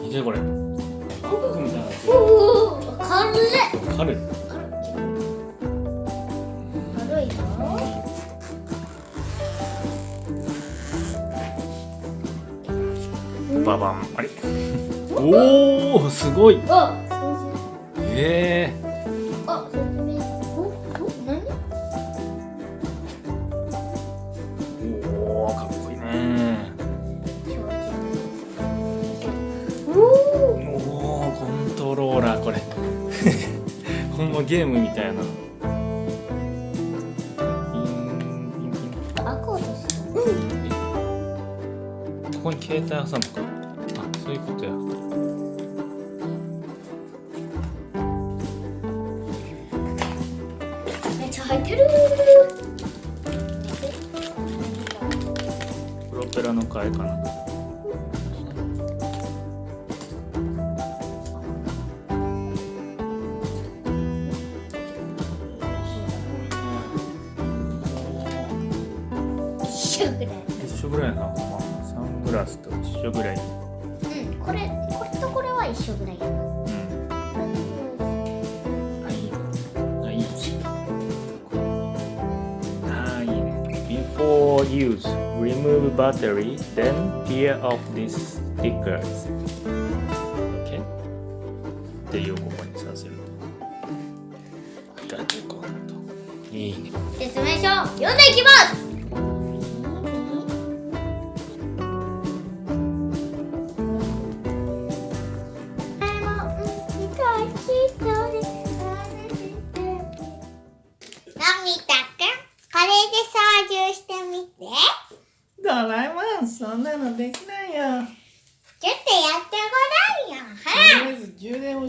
見てこれ。バッグみたいな。軽い。軽い。軽いよ。ババン。あれ。おお、すごい。あ、説明。何？おお、かっこいいね。おお、コントローラーこれ。ほんまゲームみたいな。開こうとした。ここに携帯挟むか。あ、そういうことや。めっちゃ入ってる。プロペラの替えかな。一緒ぐらいな。サングラスと一緒ぐらい。うん、これとこれは一緒ぐらいやな。Before use, remove battery, then peel off these stickers. OK? っていうここにさせると。ガチコンと。いいね。説明書読んでいきます。ドラえもん、そんなのできないよ。ちょっとやってごらんよ。とりあえず充電を。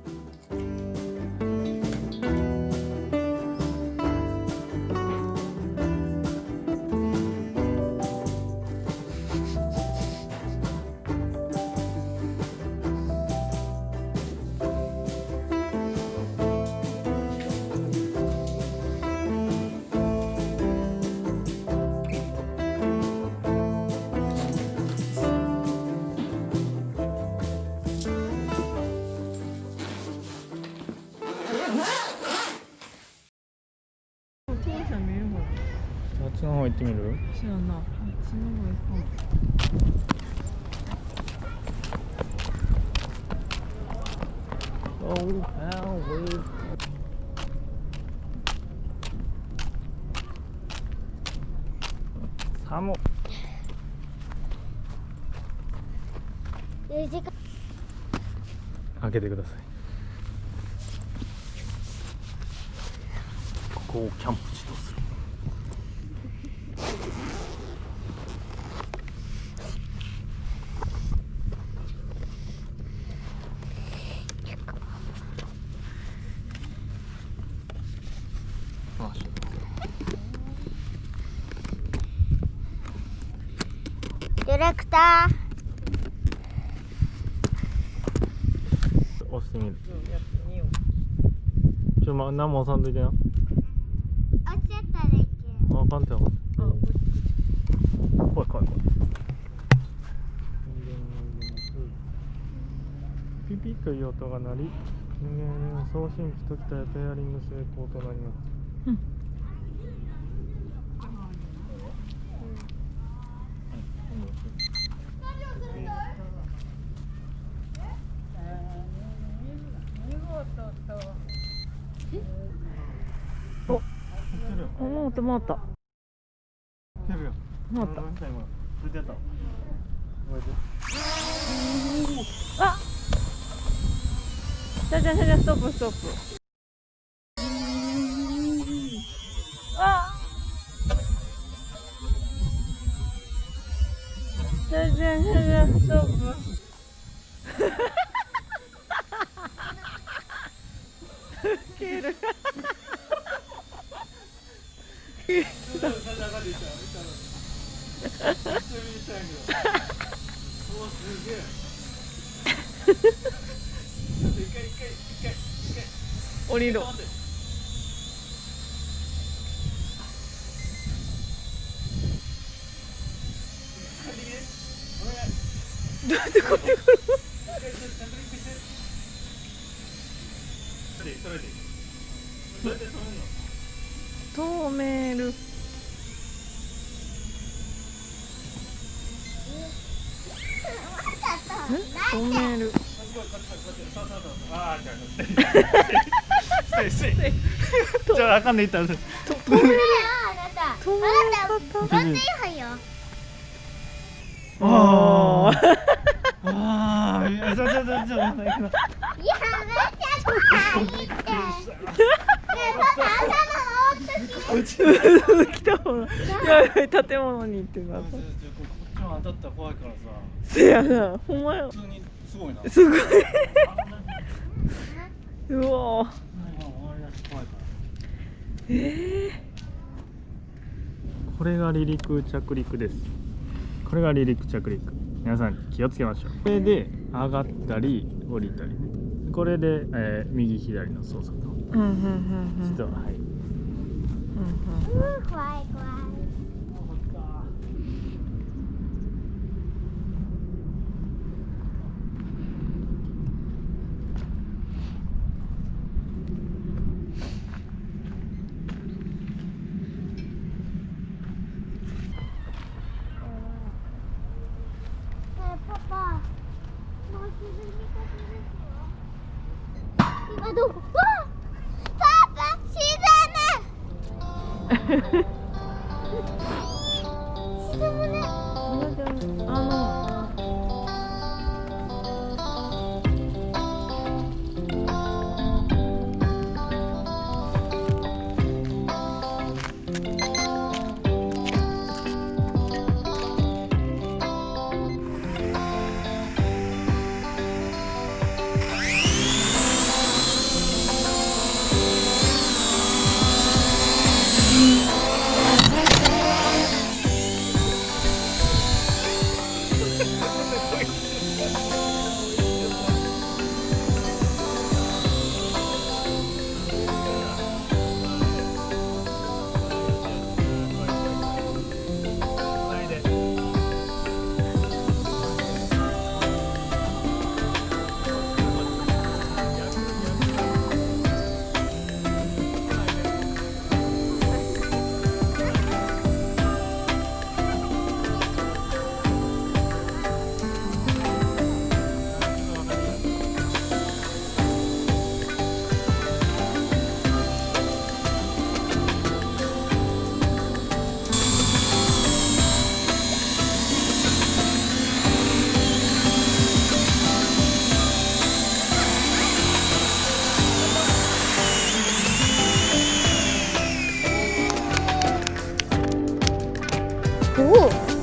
あっちの方行ってみる？知らんな。あっちの方行こ寒っ。開けてください。ここをキャンプ地とする。ディレクター。押してみる。何も押さんといてな。落ちちゃったらいけ。あかんてあかんて。怖い怖い怖い。ピピッという音が鳴り、送信機と機体ペアリング成功となります。う。回った。あ、じゃストップ。あ、じゃストップ。ウケる。降りろ。どうやってこっち来る？止める。止める。じゃああかんねいったら。止めるよあなた。あなた全然いいよ。ああ、いや、じゃ。やめて怖いって。ねえ、パパ頭を折っとき。来たほら。やばい、建物に行ってください。こっちも当たったら怖いからさ。せやな、ほんまや。普通にすごいな。すごい。うわ。これが離陸着陸です。これが離陸着陸。皆さん気をつけましょう。これで上がったり降りたりね。これで、右左の操作と。うんうんうん実ははい。怖い怖い。パパ、もう沈みかけですよ。今どこ？わあ！パパ、沈む！沈むね。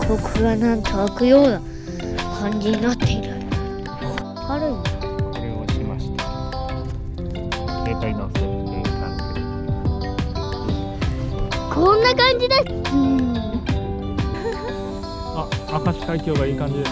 ここがなんと開くような感じになっている。軽い。これをしました。携帯の設定感じ。こんな感じです。あ、明石海峡がいい感じです。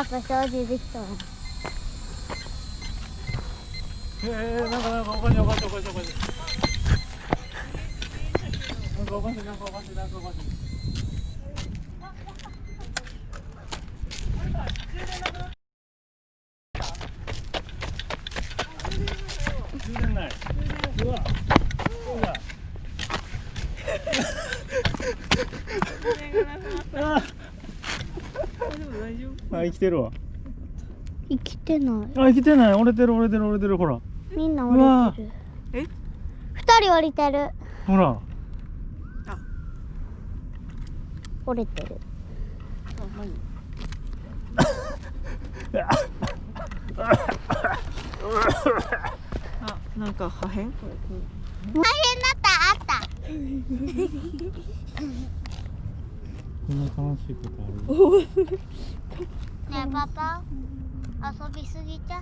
かった掃除できたわ。なんかおかしいおかしいおかしいおかしい。なんかおかしいなんかおかしいなんかおかしい。充電ない。うわ。そうだ。あ大丈夫？生きてるわ。生きてない。生きてない。折れてる折れてる折れてるほら。みんな折れてる。え？二人折れてる。ほら。折れてる。あ、なんか破片？大変だったあった。こんな楽しいことある？ねえパパ、遊びすぎちゃ。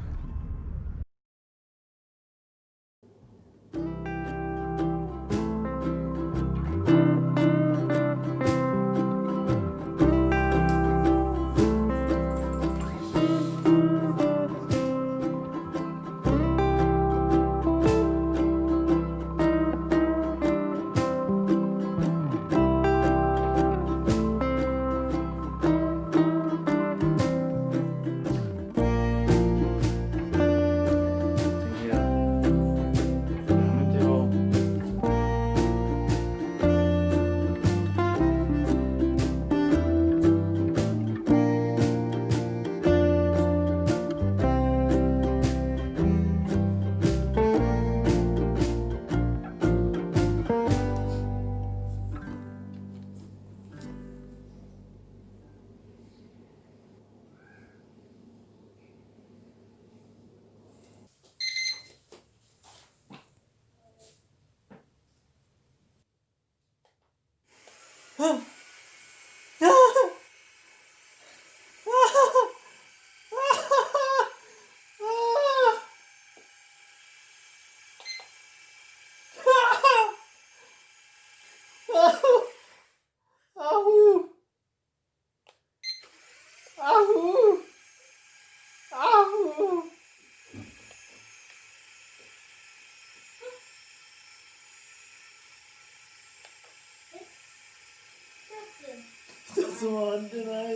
一つも編んでない。